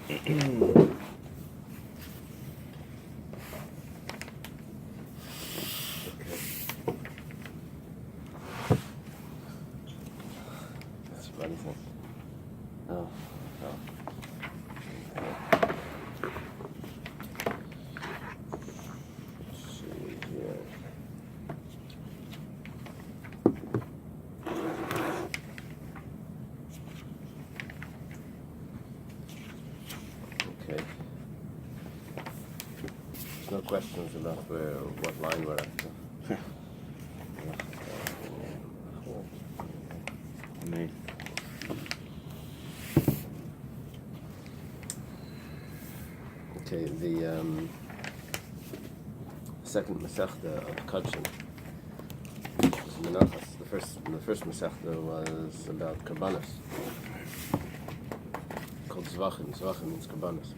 That's a funny thing. Oh, oh. Let's see here. Okay. There's no questions about what line we're at. Amen. Okay, the second Masechta of Kadshin was Menachos. The first Masechta was about Karbanos, called Zvachim. Zvachim means Karbanos,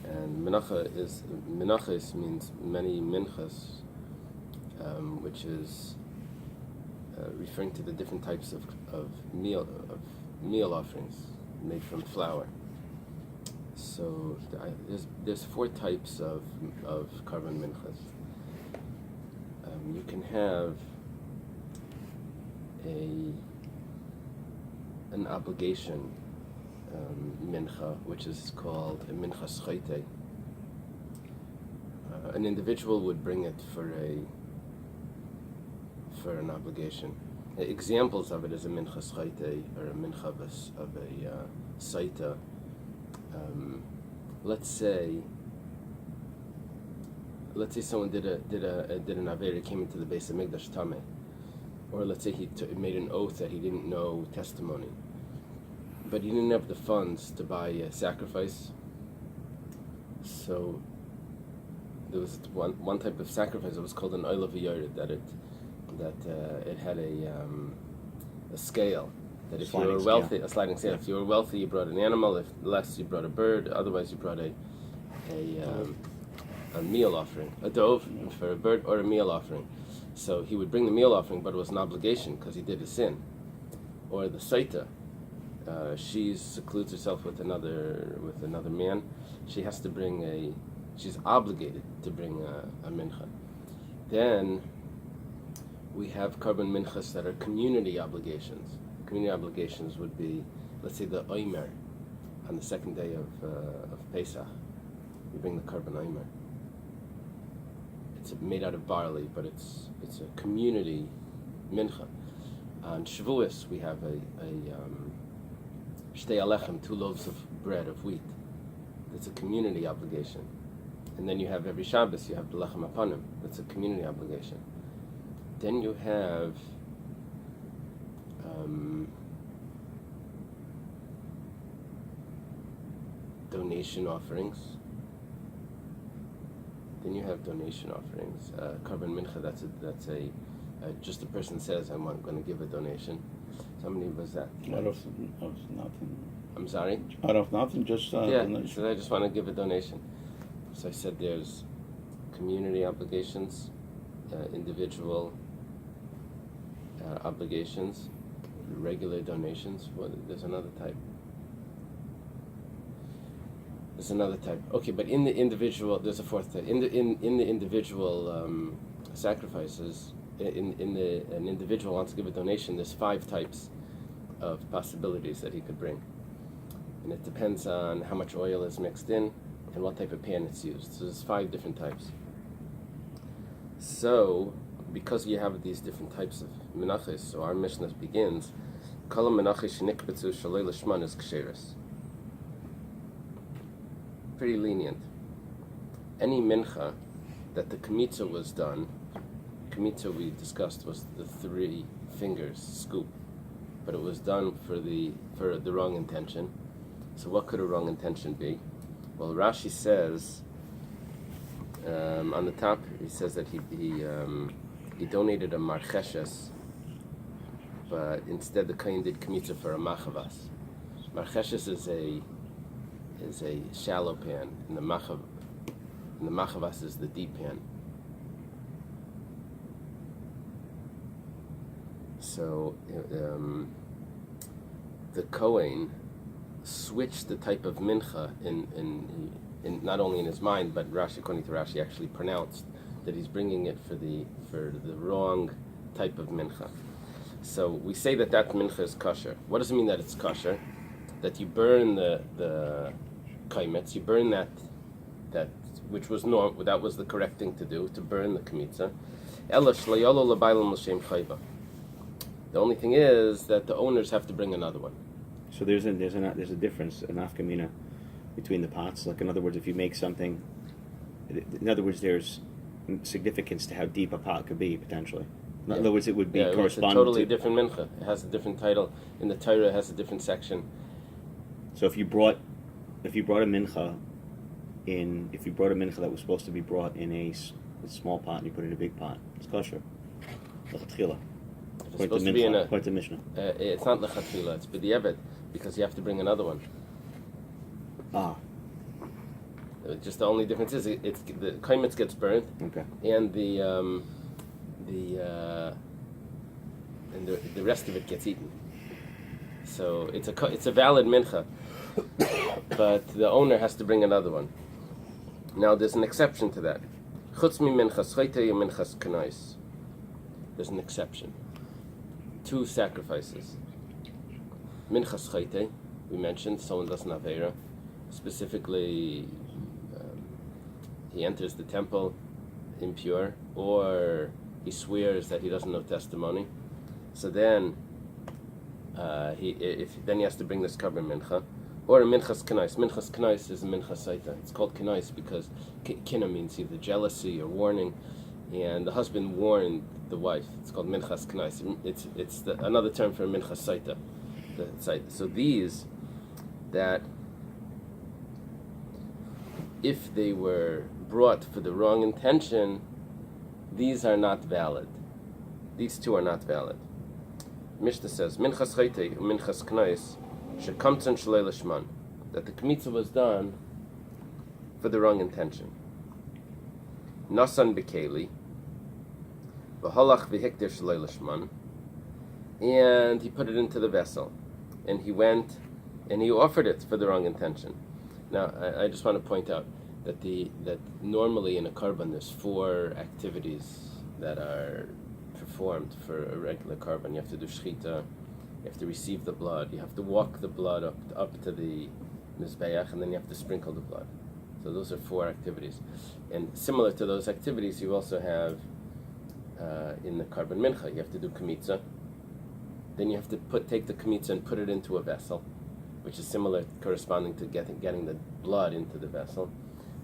and Menachos means many minchas, which is referring to the different types of meal offerings made from flour. So there's 4 types of carbon minchas. You can have an obligation mincha, which is called a mincha schayte. An individual would bring it for an obligation. Examples of it is a mincha schayte or a mincha of a saita. Let's say someone did an avera, came into the base of Mikdash Tameh, or let's say he made an oath that he didn't know testimony, but he didn't have the funds to buy a sacrifice. So there was one type of sacrifice that was called an oil of yared, that it had a scale. That if you were wealthy, a sliding scale. If you were wealthy, you brought an animal. If less, you brought a bird. Otherwise, you brought a meal offering, a dove for a bird, or a meal offering. So he would bring the meal offering, but it was an obligation because he did a sin. Or the saita, she secludes herself with another man. She has to bring she's obligated to bring a mincha. Then we have carbon minchas that are community obligations. Community obligations would be, let's say, the oimer on the second day of Pesach. You bring the carbon oimer. It's made out of barley, but it's a community mincha. On Shavuos we have a shtei alechem, 2 loaves of bread of wheat. It's a community obligation. And then you have every Shabbos you have the lechem apanim. That's a community obligation. Then you have donation offerings. Then you have donation offerings. Carbon mincha, that's just a person says, I'm going to give a donation. How many was that? Out of nothing. I'm sorry? Out of nothing, just donation. He said, I just want to give a donation. So I said there's community obligations, individual obligations, regular donations. There's another type. Okay, but in the individual, there's a 4th type. In the individual sacrifices, an individual wants to give a donation. There's 5 types of possibilities that he could bring, and it depends on how much oil is mixed in and what type of pan it's used. So there's 5 different types. So because you have these different types of menachos, so our Mishnah begins, Kol menachos shenikbetzu shalei lishman is ksheres. Pretty lenient. Any mincha that the kmitza was done, kmitza we discussed was the 3 fingers scoop, but it was done for the wrong intention. So what could a wrong intention be? Well, Rashi says on the top, he says that he donated a marcheshes, but instead the kohen did kmitza for a machavas. Marcheshes is a shallow pan, and the machavas is the deep pan. So the kohen switched the type of mincha in not only in his mind, but Rashi, according to Rashi, actually pronounced that he's bringing it for the wrong type of mincha. So we say that mincha is kosher. What does it mean that it's kosher? That you burn the kaimetz, you burn that which was that was the correct thing to do, to burn the kmitza. The only thing is that the owners have to bring another one. So there's a difference, an afkamina, between the pots. Like, in other words, if you make something, in other words, there's significance to how deep a pot could be potentially. In other words, it would be corresponding it's a totally different mincha. It has a different title in the Torah. It has a different section. So if you brought a mincha that was supposed to be brought in a small pot and you put it in a big pot, it's kosher. Lechatchila. It's supposed to be in According to Mishnah. It's not lechatchila. It's b'diavad, because you have to bring another one. Just the only difference is it's the kaimetz gets burned, okay, and the rest of it gets eaten. So it's a valid mincha, but the owner has to bring another one. Now there's an exception to that. Chutz mi minchas chaytei and minchas kanais. There's an exception. 2 sacrifices. Minchas chaytei, we mentioned, someone does an aveira. Specifically, he enters the temple impure, or he swears that he doesn't know testimony. So then, he has to bring this carbon mincha, or a minchas kanais. Minchas kanais is a minchas saita. It's called kanais because kina means either jealousy or warning, and the husband warned the wife. It's called minchas kanais. It's another term for minchas saita. So these that, if they were brought for the wrong intention, these are not valid. These 2 are not valid. Mishnah says, Minchas chaytei, minchas knais, shekamtzon shalei lishman, that the kmitza was done for the wrong intention. Nasan bekeli, v'halach v'hikdir shalei lishman, and he put it into the vessel, and he went and he offered it for the wrong intention. Now, I just want to point out that normally in a korban there's 4 activities that are performed for a regular korban. You have to do shchita, you have to receive the blood, you have to walk the blood up to the mizbeach, and then you have to sprinkle the blood. So those are 4 activities. And similar to those activities, you also have in the korban mincha, you have to do kmitza. Then you have to take the kmitza and put it into a vessel, which is similar, corresponding to getting the blood into the vessel.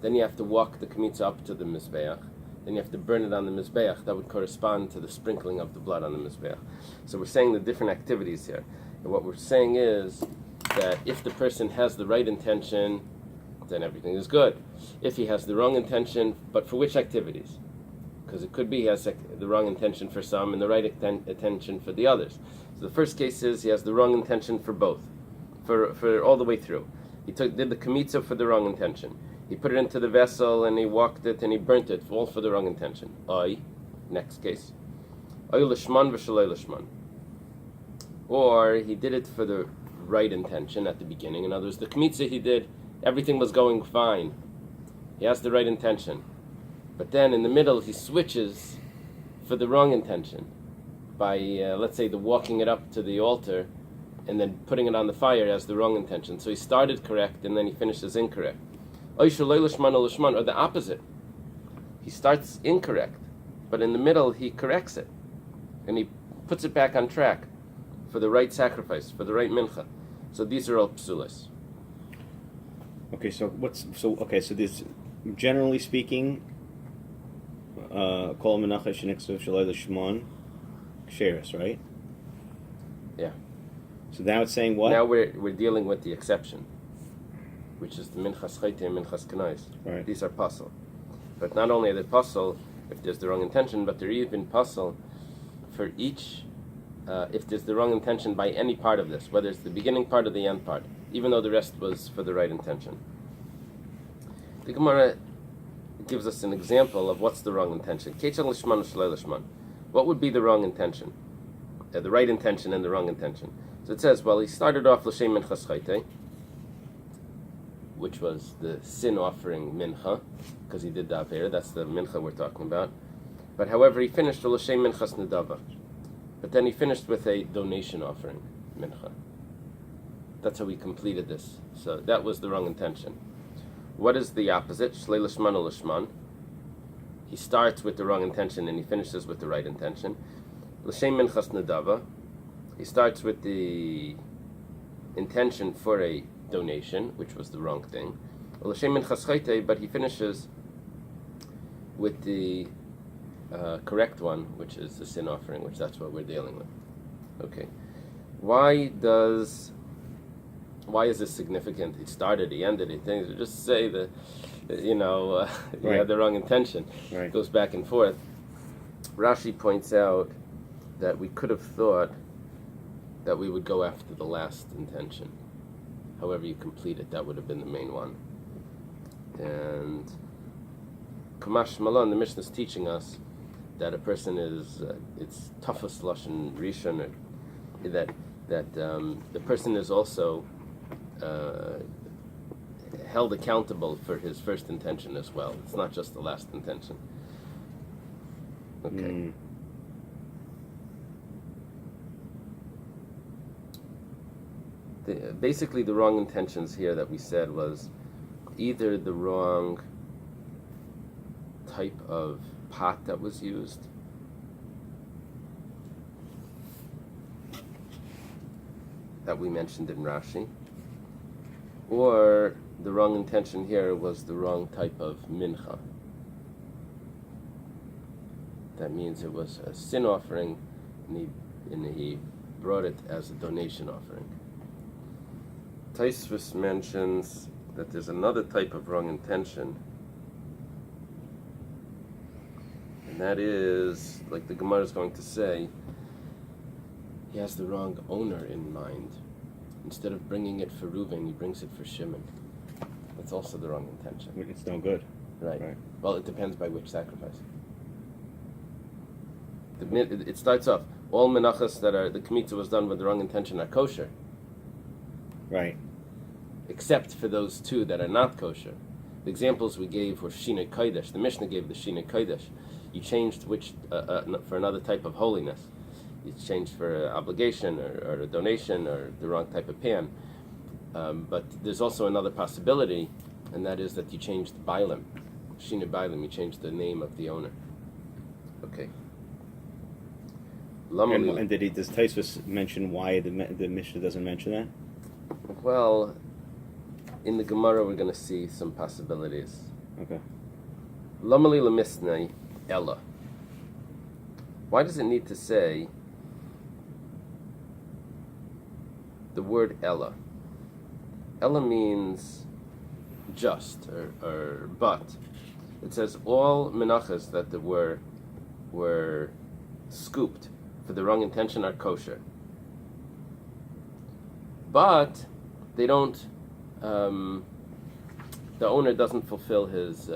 Then you have to walk the kmitza up to the mizbeach. Then you have to burn it on the mizbeach. That would correspond to the sprinkling of the blood on the mizbeach. So we're saying the different activities here. And what we're saying is that if the person has the right intention, then everything is good. If he has the wrong intention, but for which activities? Because it could be he has the wrong intention for some and the right intention for the others. So the first case is he has the wrong intention for both, for all the way through. He did the kmitza for the wrong intention. He put it into the vessel and he walked it and he burnt it, all for the wrong intention. Next case. Lishman v'shalei lishman. Or he did it for the right intention at the beginning. In other words, the kmitza he did, everything was going fine. He has the right intention. But then in the middle he switches for the wrong intention by, let's say, the walking it up to the altar and then putting it on the fire as the wrong intention. So he started correct and then he finishes incorrect. Or the opposite. He starts incorrect, but in the middle he corrects it, and he puts it back on track for the right sacrifice, for the right mincha. So these are all psulas. Okay, so this, generally speaking, kol menachos sheniksu shalei lishman ksheris, right? Yeah. So now it's saying what? Now we're dealing with the exception, which is the minchas chayte and minchas kanais. Right. These are pasul. But not only are they pasul if there's the wrong intention, but they're even pasul for each, if there's the wrong intention by any part of this, whether it's the beginning part or the end part, even though the rest was for the right intention. The Gemara gives us an example of what's the wrong intention. What would be the wrong intention? The right intention and the wrong intention. So it says, well, he started off l'shem minchas chayte, which was the sin offering mincha, because he did the avera. That's the mincha we're talking about. But however, he finished with l'shem minchas nedava. But then he finished with a donation offering mincha. That's how he completed this. So that was the wrong intention. What is the opposite? Shlei lishman or lishman. He starts with the wrong intention and he finishes with the right intention. L'shem minchas nedava. He starts with the intention for a donation, which was the wrong thing. L'shem minchas chayte, but he finishes with the correct one, which is the sin offering, which that's what we're dealing with. Okay. Why is this significant? He started, he ended it. Things just say that, you had the wrong intention. Right. It goes back and forth. Rashi points out that we could have thought that we would go after the last intention. However you complete it, that would have been the main one. And Kamash Malon, the Mishnah is teaching us that a person is, it's toughest lashon rishon, that the person is also held accountable for his first intention as well. It's not just the last intention. Okay. Basically, the wrong intentions here that we said was either the wrong type of pot that was used, that we mentioned in Rashi, or the wrong intention here was the wrong type of mincha. That means it was a sin offering, and he brought it as a donation offering. Taisvus mentions that there's another type of wrong intention, and that is, like the Gemara is going to say, he has the wrong owner in mind. Instead of bringing it for Reuven, he brings it for Shimon. That's also the wrong intention. It's no good. Right. Well, it depends by which sacrifice. It starts off, all menachos that are, the kmitza was done with the wrong intention are kosher. Right. Except for those two that are not kosher. The examples we gave were Shinei Kodesh. The Mishnah gave the Shinei Kodesh. You changed which for another type of holiness. You changed for an obligation or a donation or the wrong type of pan. But there's also another possibility, and that is that you changed Bailim. Shinei Bailim, you changed the name of the owner. Okay. And does Taisvus mention why the Mishnah doesn't mention that? Well, in the Gemara we're going to see some possibilities. Okay. Lamali lemisnei ella. Why does it need to say the word ella? Ella means just or but. It says all menachos that were scooped for the wrong intention are kosher. But they don't. The owner doesn't fulfill his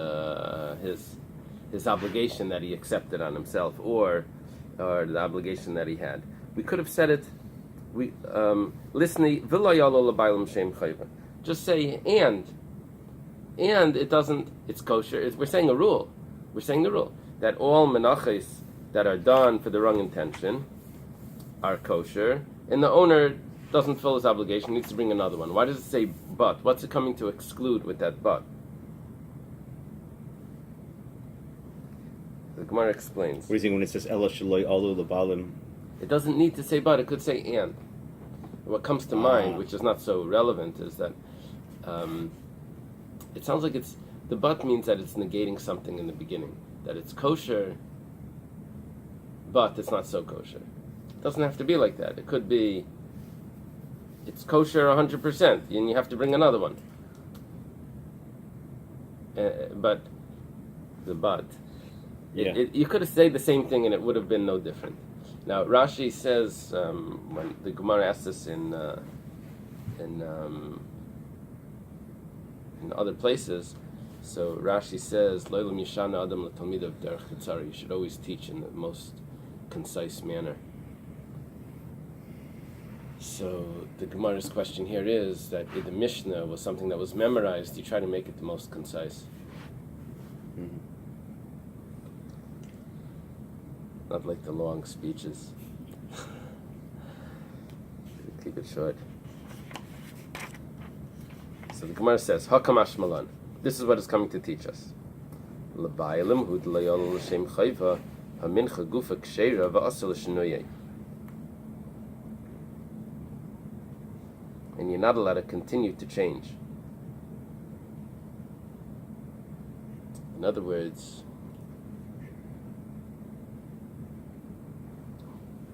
obligation that he accepted on himself, or the obligation that he had. We could have said it. Just say and it doesn't. It's kosher. We're saying a rule. We're saying the rule that all menachos that are done for the wrong intention are kosher, and the owner doesn't fulfill his obligation, needs to bring another one. Why does it say but? What's it coming to exclude with that but? The Gemara explains. What do you think when it says Ella Shaloi Alu Labalim? It doesn't need to say but, it could say and. What comes to mind, which is not so relevant, is that it sounds like the but means that it's negating something in the beginning. That it's kosher, but it's not so kosher. It doesn't have to be like that. It could be it's kosher 100%, and you have to bring another one. But the but, you could have said the same thing, and it would have been no different. Now Rashi says when the Gemara asks this in other places, so Rashi says, "Lo'elam yishana adam l'talmidav derech chitzara." You should always teach in the most concise manner. So the Gemara's question here is that if the Mishnah was something that was memorized, you try to make it the most concise. Mm-hmm. Not like the long speeches. Keep it short. So the Gemara says, Hakamash Malan. This is what it's coming to teach us. L'baylim hu d'layol l'shem chayva hamincha gufa ksheira v'asel l'shenoyeh. And you're not allowed to continue to change. In other words,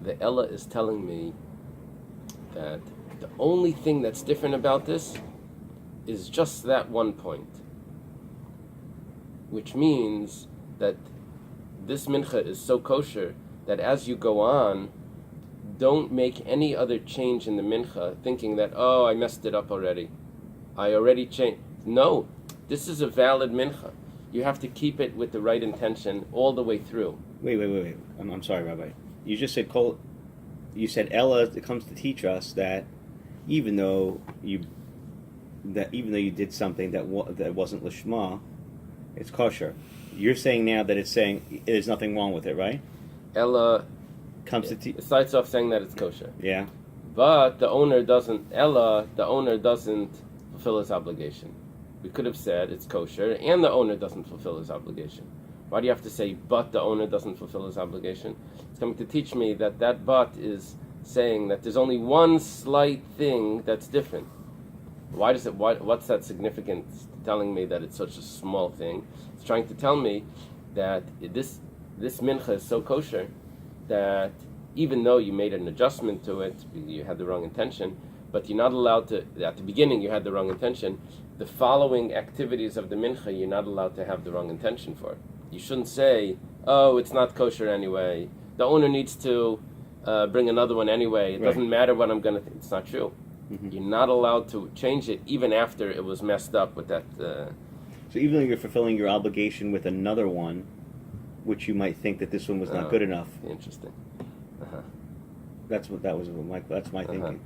the Ella is telling me that the only thing that's different about this is just that one point. Which means that this mincha is so kosher that as you go on, don't make any other change in the mincha thinking that, oh, I messed it up already. I already changed. No, this is a valid mincha. You have to keep it with the right intention all the way through. Wait. I'm sorry, Rabbi. You just said Kol. You said Ella. It comes to teach us that even though you did something that wasn't lishma, it's kosher. You're saying now that it's saying there's nothing wrong with it, right? Ella comes to teach. It starts off saying that it's kosher. Yeah. But the owner doesn't fulfill his obligation. We could have said it's kosher and the owner doesn't fulfill his obligation. Why do you have to say but the owner doesn't fulfill his obligation? It's coming to teach me that but is saying that there's only one slight thing that's different. What's that significance telling me that it's such a small thing? It's trying to tell me that this mincha is so kosher that even though you made an adjustment to it, you had the wrong intention, but you're not allowed to, at the beginning you had the wrong intention, the following activities of the mincha you're not allowed to have the wrong intention for. You shouldn't say, oh, it's not kosher anyway, the owner needs to bring another one anyway, it doesn't matter what I'm going to think. It's not true. Mm-hmm. You're not allowed to change it even after it was messed up with that. So even though you're fulfilling your obligation with another one, which you might think that this one was not good enough. Interesting. Uh-huh. That's my thinking.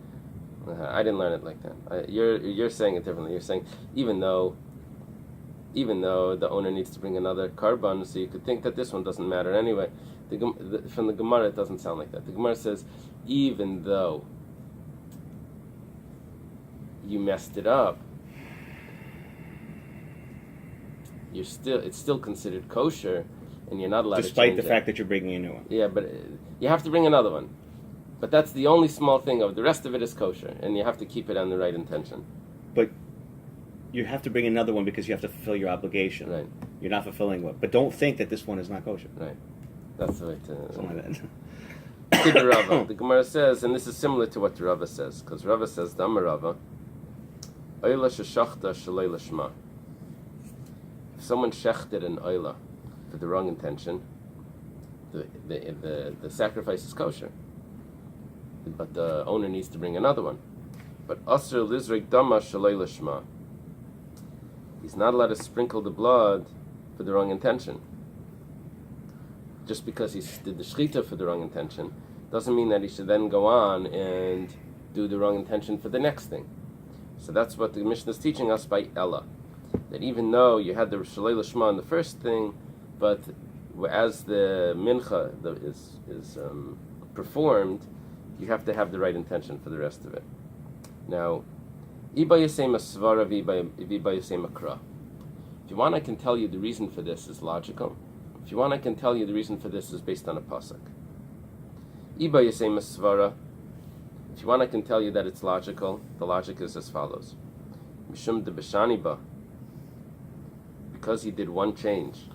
I didn't learn it like that. You're saying it differently. You're saying even though the owner needs to bring another carbon, so you could think that this one doesn't matter anyway. From the Gemara, it doesn't sound like that. The Gemara says even though you messed it up, it's still considered kosher, and you're not allowed to change it. Despite the fact that you're bringing a new one. Yeah, but you have to bring another one. But that's the only small thing of the rest of it is kosher, and you have to keep it on the right intention. But you have to bring another one because you have to fulfill your obligation. Right. You're not fulfilling one. But don't think that this one is not kosher. Right. That's the way to... Something like that. The Gemara says, and this is similar to what the Rava says, because Rava says, Dama Rava, Oila sheshachta shalei lishma. If someone shechted an oila for the wrong intention, the sacrifice is kosher. But the owner needs to bring another one. But asr lizrik dama shalei lishma. He's not allowed to sprinkle the blood for the wrong intention. Just because he did the shechita for the wrong intention doesn't mean that he should then go on and do the wrong intention for the next thing. So that's what the Mishnah is teaching us by Ella. That even though you had the Shalei Lishma in the first thing, but as the mincha is performed, you have to have the right intention for the rest of it. Now, Iba Yasema Svara Viba Yasema Kra. If you want, I can tell you the reason for this is logical. If you want, I can tell you the reason for this is based on a pasuk. Iba Yasema Svara. If you want, I can tell you that it's logical. The logic is as follows: Mishum de Beshaniba, because he did one change.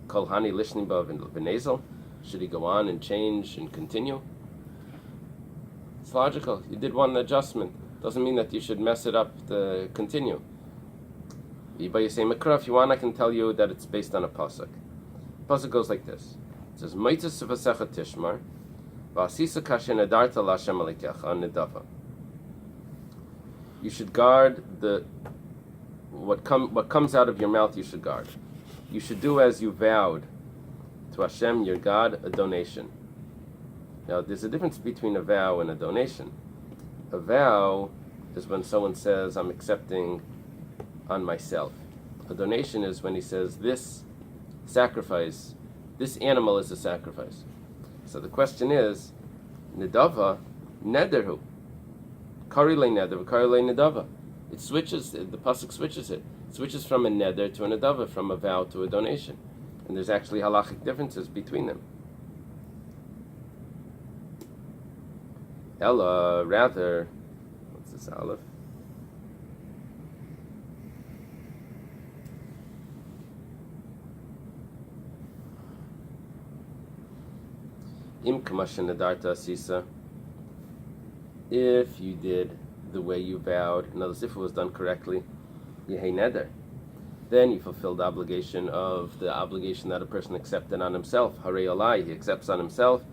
Kol Hani Lishniba V'Nezel. Should he go on and change and continue? It's logical. You did one adjustment. Doesn't mean that you should mess it up to continue. Iba Yasei Makra. If you want, I can tell you that it's based on a pasuk. The pasuk goes like this. It says, Meitzes Vasecha Tishmar. You should guard what comes out of your mouth. You should guard. You should do as you vowed to Hashem, your God, a donation. Now, there's a difference between a vow and a donation. A vow is when someone says, I'm accepting on myself. A donation is when he says, this sacrifice, this animal is a sacrifice. So the question is, Nidava, nederhu. Karile neder, karile nidava. It switches, the pasuk switches it. It switches from a neder to a nidava, from a vow to a donation. And there's actually halachic differences between them. Ella, rather, what's this aleph? Im kamashin nadarta sisa. If you did the way you vowed, in other words, if it was done correctly, yehei neder, then you fulfilled the obligation that a person accepted on himself. Harei olai, he accepts on himself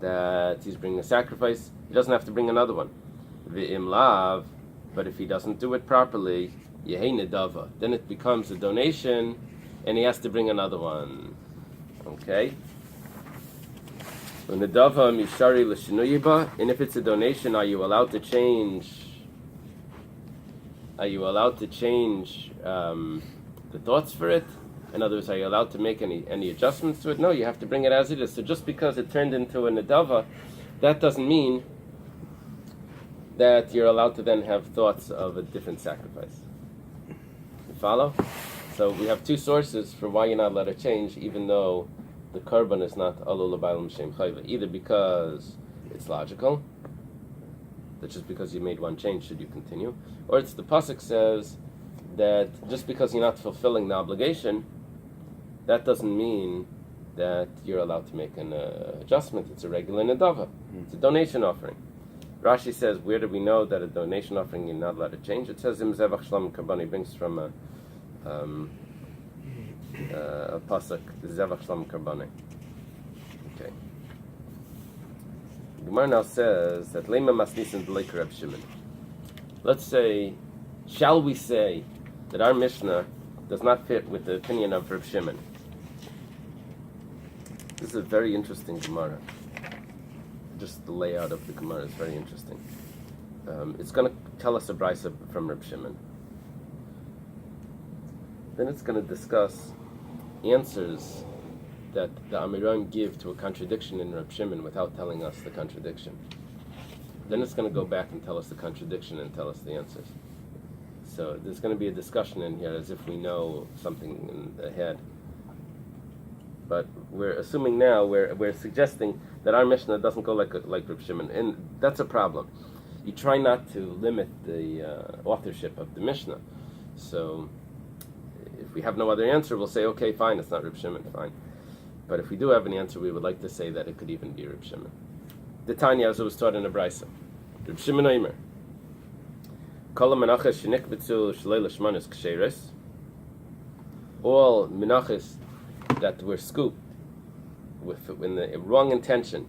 that he's bringing a sacrifice. He doesn't have to bring another one. V'im lav, but if he doesn't do it properly, yehei nedava, then it becomes a donation, and he has to bring another one. Okay? Nedava mishari l'shinuyiba, and if it's a donation, are you allowed to change? Are you allowed to change the thoughts for it? In other words, are you allowed to make any adjustments to it? No, you have to bring it as it is. So just because it turned into a nedava, that doesn't mean that you're allowed to then have thoughts of a different sacrifice. You follow? So we have two sources for why you're not allowed to change, even though the korban is not alul l'baylam shem chayva. Either because it's logical, that just because you made one change, should you continue? Or it's the pasuk says that just because you're not fulfilling the obligation, that doesn't mean that you're allowed to make an adjustment. It's a regular nedava. It's a donation offering. Rashi says, where do we know that a donation offering you're not allowed to change? It says, Im zevach shlam karbani, brings from a pasuk, zevach shlam karbani. Okay. The Gemara now says that lema masnisin b'leik Reb Shimon. Let's say, shall we say that our Mishnah does not fit with the opinion of Reb Shimon? This is a very interesting Gemara. Just the layout of the Gemara is very interesting. It's going to tell us a brisa from Reb Shimon. Then it's going to discuss answers that the Amiram give to a contradiction in Reb Shimon without telling us the contradiction. Then it's going to go back and tell us the contradiction and tell us the answers. So there's going to be a discussion in here as if we know something ahead. But we're assuming now, we're suggesting that our Mishnah doesn't go like Reb Shimon, and that's a problem. You try not to limit the authorship of the Mishnah. So if we have no other answer, we'll say, okay, fine, it's not Reb Shimon, fine. But if we do have an answer, we would like to say that it could even be Reb Shimon. The Tanya, as it was taught in the Brisa. Reb Shimon Omer. Kol menachos shenikbetzu shlei l'shmanos ksheres. All menachos that were scooped in the wrong intention,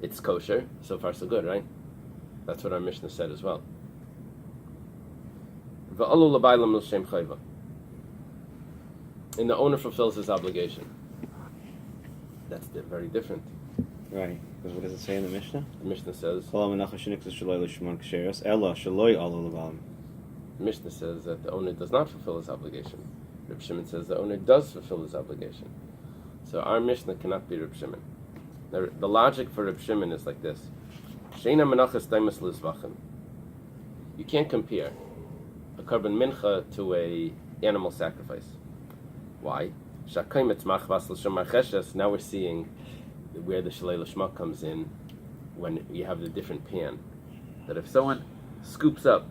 it's kosher. So far, so good, right? That's what our Mishnah said as well. V'alu l'baylam l'shem chayva. And the owner fulfills his obligation. That's very different. Right. Because what does it say in the Mishnah? The Mishnah says. The Mishnah says that the owner does not fulfill his obligation. Reb Shimon says the owner does fulfill his obligation. So our Mishnah cannot be Reb Shimon. The logic for Reb Shimon is like this. Sheina menachos daimas l'zvachim. You can't compare a korban mincha to a animal sacrifice. Why? Now we're seeing where the shalei l'shma comes in when you have the different pan. That if someone scoops up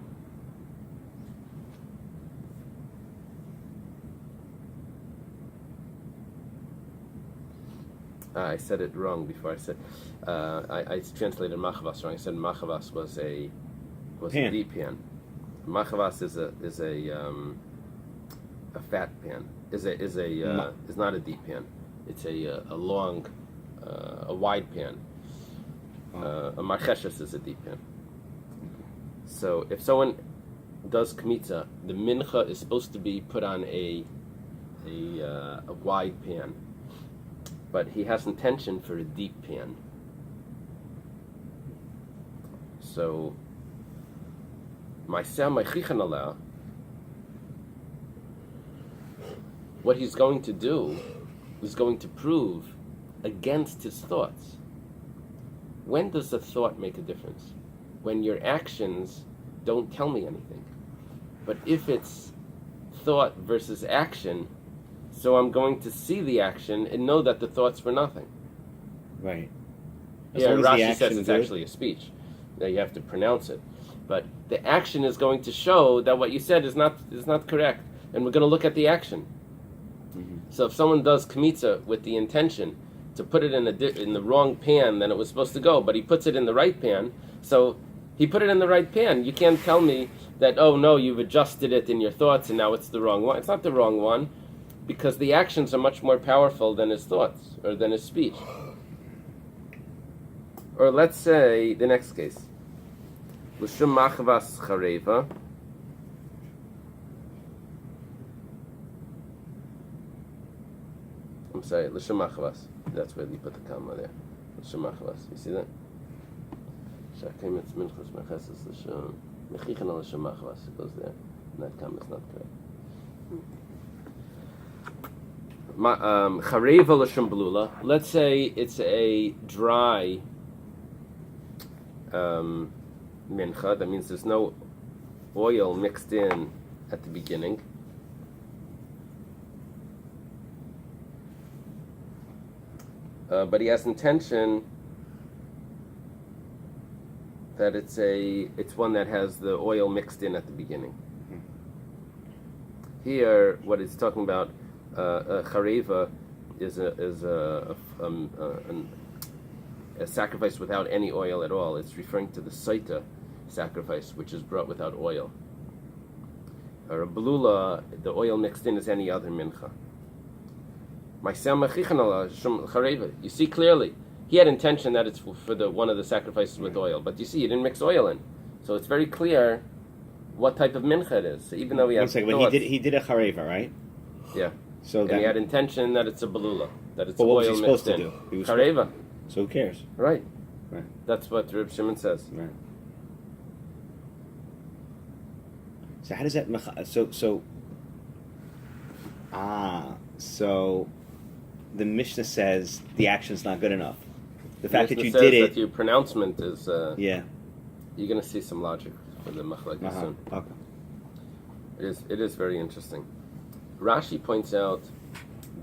I said it wrong before. I said I translated machavas wrong. I said machavas was a deep pan. Machavas is a fat pan. Is not a deep pan. It's a long, a wide pan. A marcheshes is a deep pan. So if someone does kmitza, the mincha is supposed to be put on a wide pan, but he has intention for a deep pan. So, Ma'aseh Meichichan Aleh, what he's going to do is going to prove against his thoughts. When does a thought make a difference? When your actions don't tell me anything. But if it's thought versus action, so I'm going to see the action and know that the thoughts were nothing. Right. Yeah, Rashi says it's actually a speech. That you have to pronounce it. But the action is going to show that what you said is not correct. And we're going to look at the action. Mm-hmm. So if someone does kmitza with the intention to put it in the wrong pan than it was supposed to go, but he puts it in the right pan, so he put it in the right pan. You can't tell me that, oh no, you've adjusted it in your thoughts and now it's the wrong one. It's not the wrong one, because the actions are much more powerful than his thoughts, or than his speech. Or let's say, the next case. L'shum machvas chareva. I'm sorry, l'shum machvas. That's where you put the comma there. L'shum machvas. You see that? Shakim it's minchas mecheses l'shum. Mechichan al l'shum machvas. It goes there. And that comma is not correct. Chareva l'shum blula. Let's say it's a dry mincha. That means there's no oil mixed in at the beginning. But he has intention that it's one that has the oil mixed in at the beginning. Here, what it's talking about, chareva is a sacrifice without any oil at all. It's referring to the saita sacrifice, which is brought without oil. Or a blula, the oil mixed in is any other mincha. You see clearly, he had intention that it's for the one of the sacrifices with oil, but you see, he didn't mix oil in, so it's very clear what type of mincha it is. So even though he had but he did a chareva, right? Yeah. So and he had intention that it's a belula, that it's but what oil was he mixed supposed in. to do? Chareva. So who cares? Right. Right. That's what Reb Shimon says. Right. So how does that? So the Mishnah says the action's not good enough. The fact that you did it, that your pronouncement is. Yeah. You're going to see some logic for the machlekes soon. Okay. It is very interesting. Rashi points out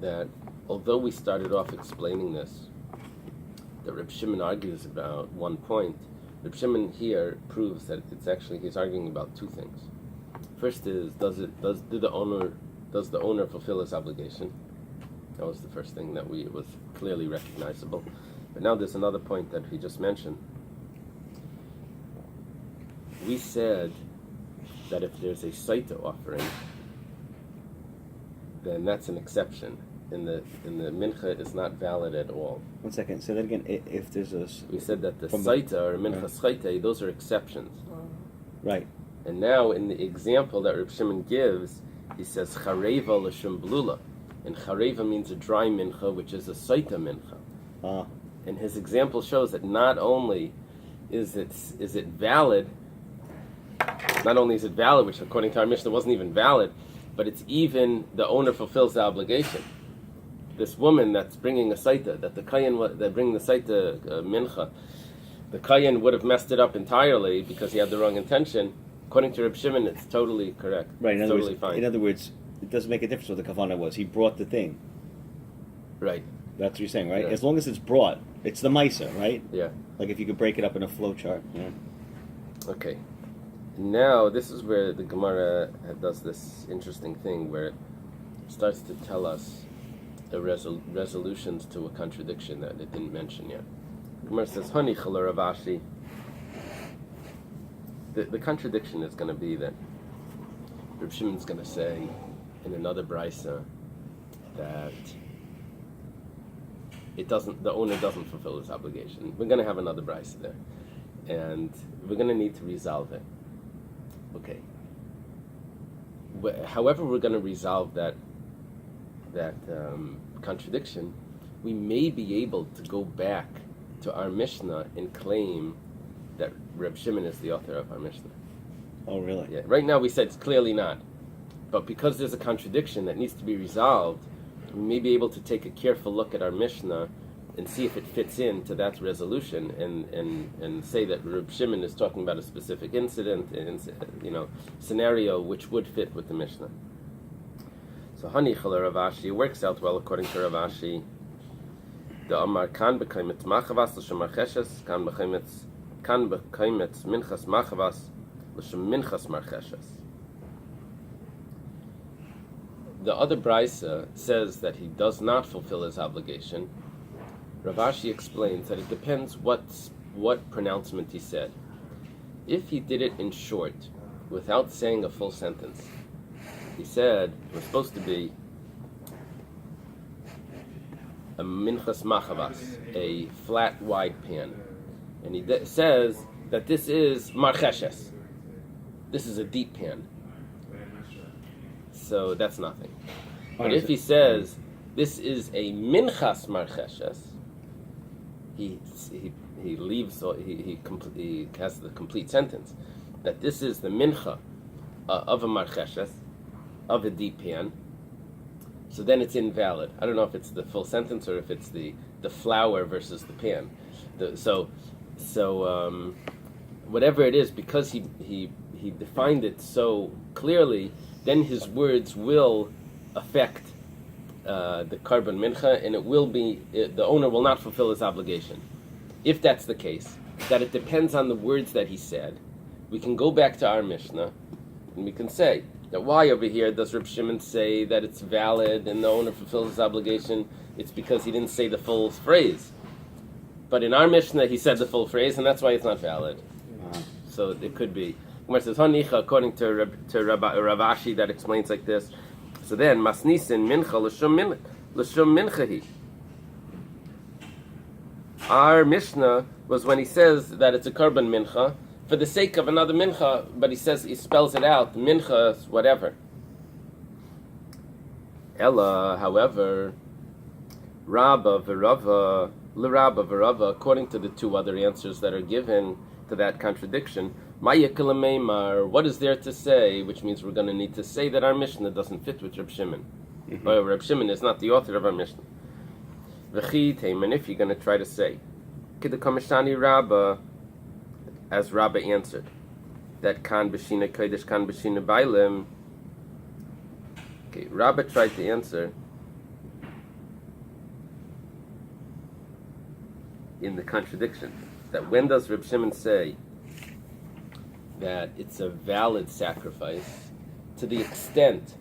that although we started off explaining this, that Reb Shimon argues about one point. Reb Shimon here proves that he's arguing about two things. First is does the owner fulfill his obligation? That was the first thing that was clearly recognizable. But now there's another point that he just mentioned. We said that if there's a saita offering, then that's an exception. In the mincha is not valid at all. 1 second. Say that again. If there's we said that the saita or mincha saita, those are exceptions. Right. And now in the example that Reb Shimon gives, he says chareva l'shum blula, and chareva means a dry mincha, which is a saita mincha. And his example shows that not only is it valid, which according to our Mishnah wasn't even valid, but it's even the owner fulfills the obligation. This woman that's bringing a saita, that the kayan that bringing the saita mincha, the kayan would have messed it up entirely because he had the wrong intention. According to Reb Shimon, it's totally correct. Right. It's totally fine. In other words, it doesn't make a difference what the kavanah was. He brought the thing. Right. That's what you're saying, right? Yeah. As long as it's brought, it's the Misa, right? Yeah. Like if you could break it up in a flow chart. Yeah. Okay. Now, this is where the Gemara does this interesting thing where it starts to tell us the resolutions to a contradiction that it didn't mention yet. The Gemara says, Hani chala Rav Ashi. The contradiction is going to be that Reb Shimon's going to say in another brisa that the owner doesn't fulfill his obligation. We're going to have another brisa there, and we're going to need to resolve it. Okay. However, we're going to resolve that contradiction. We may be able to go back to our Mishnah and claim that Reb Shimon is the author of our Mishnah. Oh, really? Yeah. Right now we said it's clearly not. But because there's a contradiction that needs to be resolved, we may be able to take a careful look at our Mishnah and see if it fits into that resolution, and say that Reb Shimon is talking about a specific incident and scenario which would fit with the Mishnah. So Hanichal Rav Ashi works out well according to Rav Ashi. The Amar kan bekaimet machavas l'shem marcheshes, kan bekaimet minchas machavas l'shem minchas marcheshes. The other brisa says that he does not fulfill his obligation. Rav Ashi explains that it depends what pronouncement he said. If he did it in short, without saying a full sentence, he said it was supposed to be a minchas machavas, a flat, wide pan. And he says that this is marcheshes. This is a deep pan. So that's nothing. But if he says this is a minchas marcheshes, he leaves, he has the complete sentence that this is the mincha of a marcheshes, of a deep pan. So then it's invalid. I don't know if it's the full sentence or if it's the flour versus the pan. So whatever it is, because he defined it so clearly, then his words will affect the carbon mincha, and it will be the owner will not fulfill his obligation. If that's the case, that it depends on the words that he said, we can go back to our Mishnah and we can say that why over here does Reb Shimon say that it's valid and the owner fulfills his obligation? It's because he didn't say the full phrase. But in our Mishnah, he said the full phrase, and that's why it's not valid. So it could be. Gemara says, Hanicha, according to Rav Ashi, that explains like this. So then, Masnisin mincha l'shum minchahi. Our Mishnah was when he says that it's a carbon mincha, for the sake of another mincha, but he spells it out, mincha, whatever. Ella, however, Rabba v'Rava, l'Rabba v'Rava, according to the two other answers that are given to that contradiction, Ma'yekel Meimar, what is there to say? Which means we're going to need to say that our Mishnah doesn't fit with Reb Shimon. Or Reb Shimon is not the author of our Mishnah. V'chi teimen, if you're going to try to say, K'dekamishani Rabba, as Rabba answered, that kan b'shina kodesh, kan b'shina bailim. Okay, Rabba tried to answer in the contradiction, that when does Reb Shimon say that it's a valid sacrifice to the extent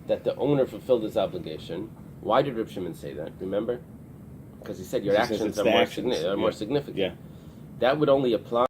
that the owner fulfilled his obligation? Why did Reb Shimon say that? Remember? Because he said your actions are more significant. Yeah. That would only apply